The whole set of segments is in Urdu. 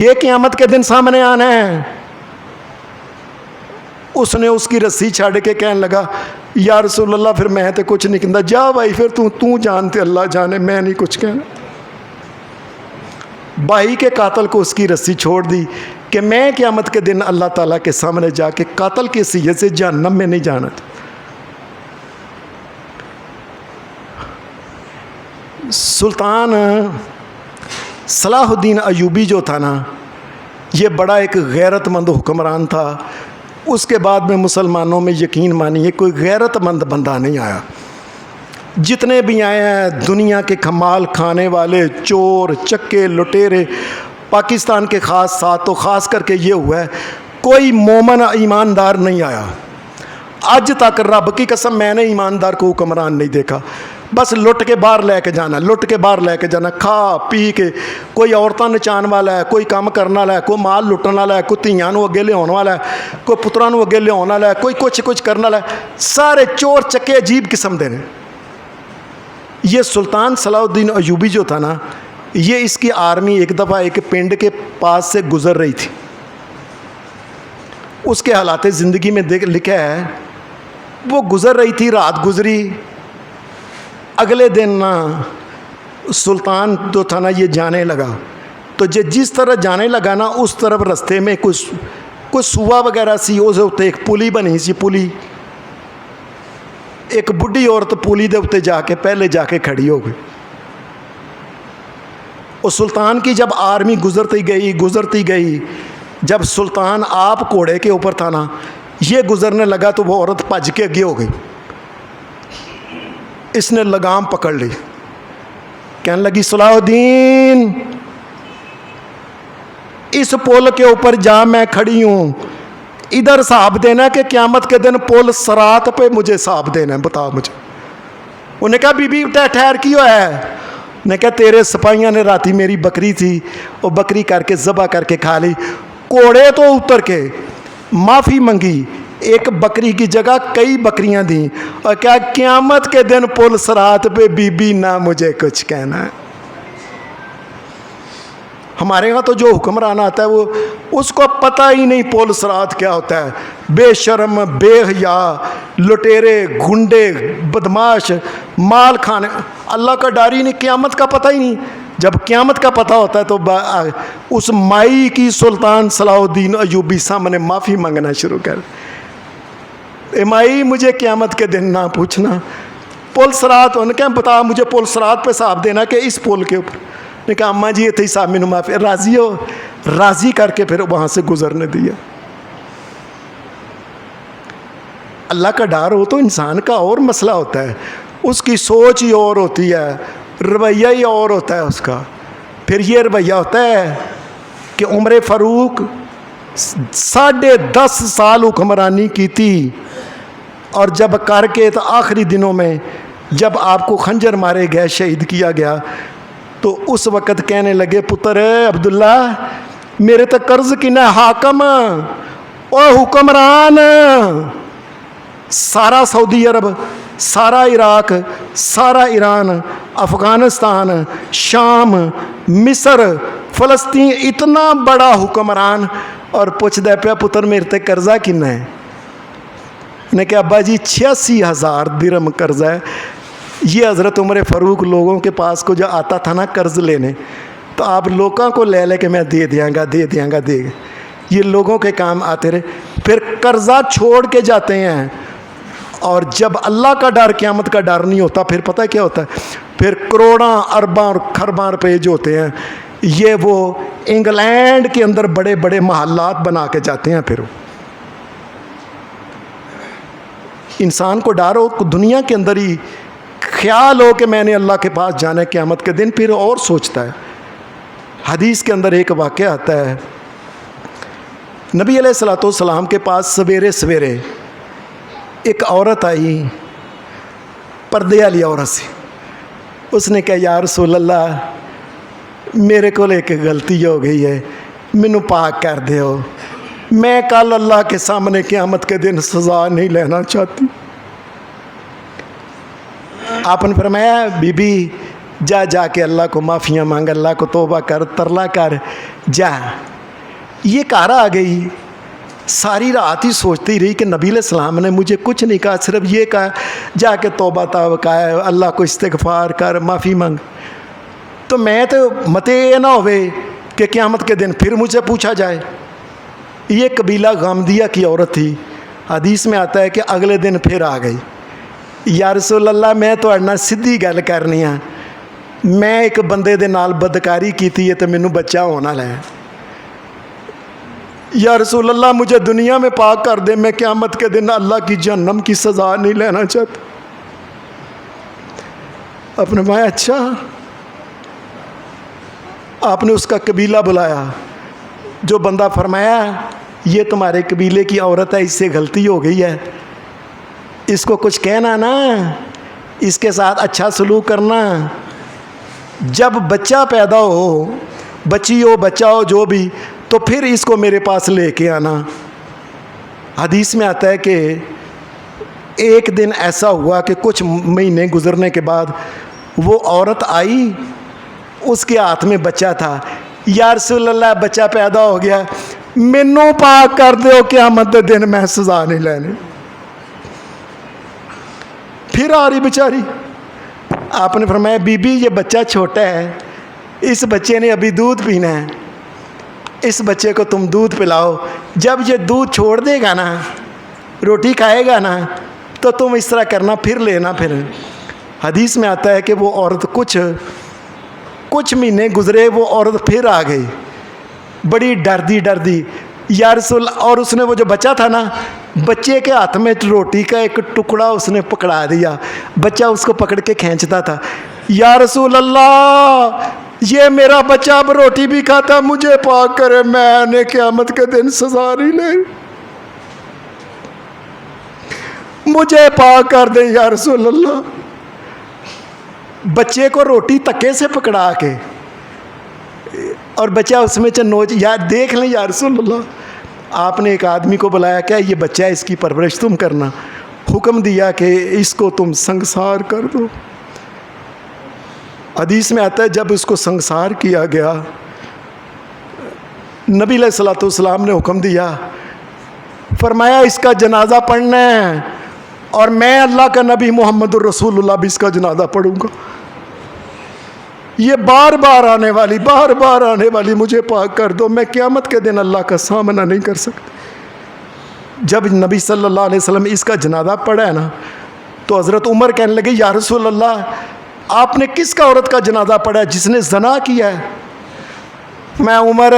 یہ قیامت کے دن سامنے آنا ہے۔ اس نے اس کی رسی چھڑ کے کہنے لگا یا رسول اللہ پھر میں تے کچھ نہیں کہتا، جا بھائی پھر تو جانتے اللہ جانے، میں نہیں کچھ کہنا۔ بھائی کے قاتل کو اس کی رسی چھوڑ دی کہ میں قیامت کے دن اللہ تعالیٰ کے سامنے جا کے قاتل کی حیثیت سے جہنم میں نہیں جانا۔ سلطان صلاح الدین ایوبی جو تھا نا، یہ بڑا ایک غیرت مند حکمران تھا۔ اس کے بعد میں مسلمانوں میں یقین مانیے کوئی غیرت مند بندہ نہیں آیا۔ جتنے بھی آئے ہیں دنیا کے کمال کھانے والے، چور چکے لٹیرے، پاکستان کے خاص ساتھ تو خاص کر کے یہ ہوا ہے کوئی مومن ایماندار نہیں آیا۔ آج تک رب کی قسم میں نے ایماندار کو حکمران نہیں دیکھا۔ بس لٹ کے باہر لے کے جانا، لٹ کے باہر لے کے جانا، کھا پی کے، کوئی عورتاں نچان والا ہے، کوئی کام کرنے والا ہے، کوئی مال لٹن والا ہے، کوئی دھیاں نو اگے لیا والا ہے، کوئی پتراں نو اگے لیا والا ہے، کوئی کچھ کرنے والا ہے۔ سارے چور چکے عجیب قسم دے نے۔ یہ سلطان صلاح الدین ایوبی جو تھا نا، یہ اس کی آرمی ایک دفعہ ایک پنڈ کے پاس سے گزر رہی تھی۔ اس کے حالات زندگی میں لکھا ہے وہ گزر رہی تھی، رات گزری، اگلے دن نا سلطان جو تھا نا یہ جانے لگا، تو جس طرح جانے لگا نا اس طرف رستے میں کوئی سوا وغیرہ سی، اس اتنے ایک پلی بنی سی، پلی ایک بڈھی عورت پلی دے اتنے جا کے پہلے جا کے کھڑی ہو گئی۔ اور سلطان کی جب آرمی گزرتی گئی، جب سلطان آپ گھوڑے کے اوپر تھا نا، یہ گزرنے لگا تو وہ عورت بھج کے اگے ہو گئی۔ اس نے لگام پکڑ لی، کہنے لگی صلاح الدین اس پل کے اوپر جا، میں کھڑی ہوں، ادھر حساب دینا کہ قیامت کے دن پل صراط پہ مجھے حساب دینا ہے، بتا مجھے۔ انہوں نے کہا بی بی ٹھہر کیوں ہے؟ نے کہا تیرے سپاہیاں نے راتی میری بکری تھی، وہ بکری کر کے ذبح کر کے کھا لی، کوڑے تو اتر کے معافی منگی، ایک بکری کی جگہ کئی بکریاں دیں، اور کیا قیامت کے دن پل صراط پہ بی بی نہ مجھے کچھ کہنا ہے۔ ہمارے ہاں تو جو حکمران آتا ہے وہ اس کو پتہ ہی نہیں پل صراط کیا ہوتا ہے، بے شرم بے حیا لٹیرے گنڈے بدماش مال کھانے، اللہ کا ڈر ہی نہیں، قیامت کا پتہ ہی نہیں۔ جب قیامت کا پتہ ہوتا ہے تو اس مائی کی سلطان صلاح الدین ایوبی سامنے معافی مانگنا شروع کر، اے مائی مجھے قیامت کے دن نہ پوچھنا، پل صراط، انہوں نے کہا بتا مجھے پل صراط پہ حساب دینا کہ اس پل کے اوپر۔ نے کہا اماں جی اتنے حساب میں معافی، راضی ہو؟ راضی کر کے پھر وہاں سے گزرنے دیا۔ اللہ کا ڈر ہو تو انسان کا اور مسئلہ ہوتا ہے، اس کی سوچ ہی اور ہوتی ہے، رویہ ہی اور ہوتا ہے اس کا۔ پھر یہ رویہ ہوتا ہے کہ عمر فاروق 10.5 سال حکمرانی کی تھی، اور جب کر کے تو آخری دنوں میں جب آپ کو خنجر مارے گئے، شہید کیا گیا، تو اس وقت کہنے لگے پتر عبداللہ میرے تو قرض کنا حاکم او حکمران، سارا سعودی عرب، سارا عراق، سارا ایران، افغانستان، شام، مصر، فلسطین، اتنا بڑا حکمران، اور پوچھتا پیا پتر میرے تے قرضہ کنا ہے؟ نے کہا ابا جی 86,000 درہم قرضہ ہے۔ یہ حضرت عمر فاروق لوگوں کے پاس کو جو آتا تھا نا قرض لینے، تو آپ لوگوں کو لے کے میں دے دیاں گا، یہ لوگوں کے کام آتے رہے، پھر قرضہ چھوڑ کے جاتے ہیں۔ اور جب اللہ کا ڈر قیامت کا ڈر نہیں ہوتا، پھر پتہ کیا ہوتا ہے؟ پھر کروڑاں ارباں اور خرباں روپے جو ہوتے ہیں، یہ وہ انگلینڈ کے اندر بڑے بڑے محلات بنا کے جاتے ہیں۔ پھر انسان کو ڈر ہو، دنیا کے اندر ہی خیال ہو کہ میں نے اللہ کے پاس جانا ہے قیامت کے دن، پھر اور سوچتا ہے۔ حدیث کے اندر ایک واقعہ آتا ہے، نبی علیہ الصلوۃ والسلام کے پاس سویرے سویرے ایک عورت آئی، پردے والی عورت سی۔ اس نے کہا یا رسول اللہ میرے کو ایک غلطی ہو گئی ہے، مینوں پاک کر دیو، میں کل اللہ کے سامنے قیامت کے دن سزا نہیں لینا چاہتی۔ آپ نے فرمایا بی بی جا کے اللہ کو معافیاں مانگ، اللہ کو توبہ کر، ترلا کر، جا۔ یہ گھر آ گئی، ساری رات ہی سوچتی رہی کہ نبی علیہ السلام نے مجھے کچھ نہیں کہا، صرف یہ کہا جا کے توبہ کا ہے، اللہ کو استغفار کر، معافی مانگ. تو میں تو متے یہ نہ ہوئے کہ قیامت کے دن پھر مجھ سے پوچھا جائے. یہ قبیلہ غامدیہ کی عورت تھی. حدیث میں آتا ہے کہ اگلے دن پھر آ گئی، یا رسول اللہ میں تو اڑنا سیدھی گل کرنی ہے، میں ایک بندے دے نال بدکاری کی تھی تو مینوں بچہ ہونا لے. یا رسول اللہ مجھے دنیا میں پاک کر دے، میں قیامت کے دن اللہ کی جہنم کی سزا نہیں لینا چاہتا. آپ نے فرمایا اچھا. آپ نے اس کا قبیلہ بلایا. جو بندہ فرمایا یہ تمہارے قبیلے کی عورت ہے، اس سے غلطی ہو گئی ہے، اس کو کچھ کہنا نا، اس کے ساتھ اچھا سلوک کرنا. جب بچہ پیدا ہو، بچی ہو بچہ ہو جو بھی، تو پھر اس کو میرے پاس لے کے آنا. حدیث میں آتا ہے کہ ایک دن ایسا ہوا کہ کچھ مہینے گزرنے کے بعد وہ عورت آئی، اس کے ہاتھ میں بچہ تھا. یا رسول اللہ بچہ پیدا ہو گیا، مینوں پاک کر دیو قیامت دے دن میں سزا نہیں لینی. پھر آ رہی بیچاری. آپ نے فرمایا بی بی یہ بچہ چھوٹا ہے، اس بچے نے ابھی دودھ پینا ہے، اس بچے کو تم دودھ پلاؤ. جب یہ دودھ چھوڑ دے گا نا، روٹی کھائے گا نا، تو تم اس طرح کرنا، پھر لینا. پھر حدیث میں آتا ہے کہ وہ عورت کچھ مہینے گزرے، وہ عورت پھر آ گئی بڑی ڈردی. یا رسول، اور اس نے وہ جو بچہ تھا نا، بچے کے ہاتھ میں روٹی کا ایک ٹکڑا اس نے پکڑا دیا. بچہ اس کو پکڑ کے کھینچتا تھا. یا رسول اللہ یہ میرا بچہ اب روٹی بھی کھاتا، مجھے پاک کرے، میں نے قیامت کے دن سزا نہیں لے، مجھے پاک کر دے یا رسول اللہ. بچے کو روٹی تکے سے پکڑا کے، اور بچہ اس میں نوچ، یا دیکھ لیں یا رسول اللہ. آپ نے ایک آدمی کو بلایا، کیا یہ بچہ ہے، اس کی پرورش تم کرنا. حکم دیا کہ اس کو تم سنگسار کر دو. حدیث میں آتا ہے جب اس کو سنگسار کیا گیا، نبی علیہ الصلوۃ والسلام نے حکم دیا، فرمایا اس کا جنازہ پڑھنا ہے، اور میں اللہ کا نبی محمد الرسول اللہ بھی اس کا جنازہ پڑھوں گا. یہ بار بار آنے والی مجھے پاک کر دو، میں قیامت کے دن اللہ کا سامنا نہیں کر سکتا. جب نبی صلی اللہ علیہ وسلم اس کا جنازہ پڑھا ہے نا، تو حضرت عمر کہنے لگے یا رسول اللہ آپ نے کس کا عورت کا جنازہ پڑھا ہے؟ جس نے زنا کیا ہے. میں عمر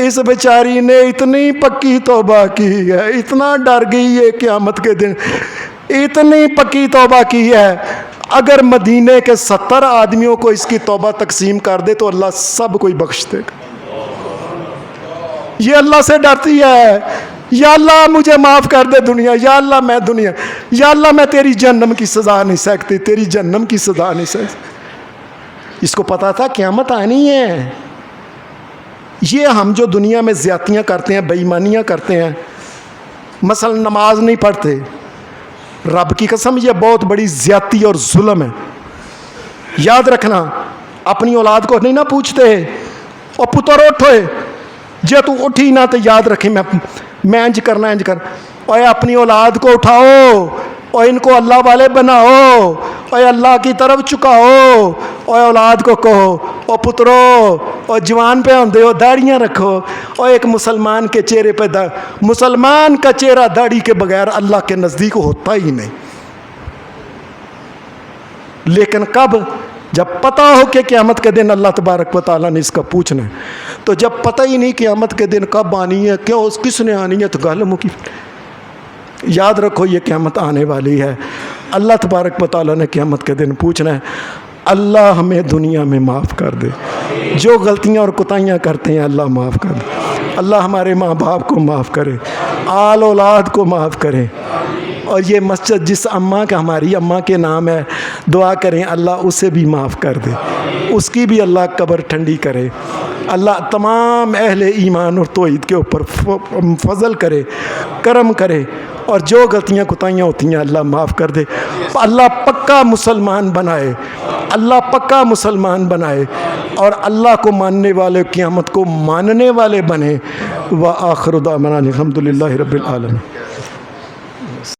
اس بیچاری نے اتنی پکی توبہ کی ہے، اتنا ڈر گئی ہے قیامت کے دن، اتنی پکی توبہ کی ہے، اگر مدینے کے 70 آدمیوں کو اس کی توبہ تقسیم کر دے تو اللہ سب کوئی بخش دے گا. یہ اللہ سے ڈرتی ہے، یا اللہ مجھے معاف کر دے دنیا، یا اللہ میں تیری جہنم کی سزا نہیں سکتی، تیری جہنم کی سزا نہیں سکتی. اس کو پتا تھا قیامت آنی ہے. یہ ہم جو دنیا میں زیادتیاں کرتے ہیں، بے ایمانیاں کرتے ہیں، مثلا نماز نہیں پڑھتے، رب کی قسم یہ بہت بڑی زیادتی اور ظلم ہے. یاد رکھنا، اپنی اولاد کو نہیں نہ پوچھتے اور پتر اٹھوئے جے تو اٹھی نہ تو یاد رکھیں میں انج کرنا انج کر. اور اپنی اولاد کو اٹھاؤ اور ان کو اللہ والے بناؤ اور اللہ کی طرف چکاؤ، اور اولاد کو کہو اور پترو اور جوان پہ ہوندے ہو داڑیاں رکھو. اور ایک مسلمان کے چہرے پہ مسلمان کا چہرہ داڑھی کے بغیر اللہ کے نزدیک ہوتا ہی نہیں. لیکن کب؟ جب پتہ ہو کہ قیامت کے دن اللہ تبارک و تعالیٰ نے اس کا پوچھنا ہے. تو جب پتہ ہی نہیں قیامت کے دن کب آنی ہے، کیوں کس نے آنی ہے، تو گل مکی. یاد رکھو یہ قیامت آنے والی ہے. اللہ تبارک و تعالیٰ نے قیامت کے دن پوچھنا ہے. اللہ ہمیں دنیا میں معاف کر دے، جو غلطیاں اور کوتاہیاں کرتے ہیں اللہ معاف کر دے. اللہ ہمارے ماں باپ کو معاف کرے، آل اولاد کو معاف کرے. اور یہ مسجد جس اماں کا ہماری اماں کے نام ہے، دعا کریں اللہ اسے بھی معاف کر دے، اس کی بھی اللہ قبر ٹھنڈی کرے. اللہ تمام اہل ایمان اور توحید کے اوپر فضل کرے، کرم کرے، اور جو غلطیاں کوتاہیاں ہوتی ہیں اللہ معاف کر دے. اللہ پکا مسلمان بنائے، اللہ پکا مسلمان بنائے. اور اللہ کو ماننے والے قیامت کو ماننے والے بنے۔ وآخر دعوانا الحمدللہ رب العالمین۔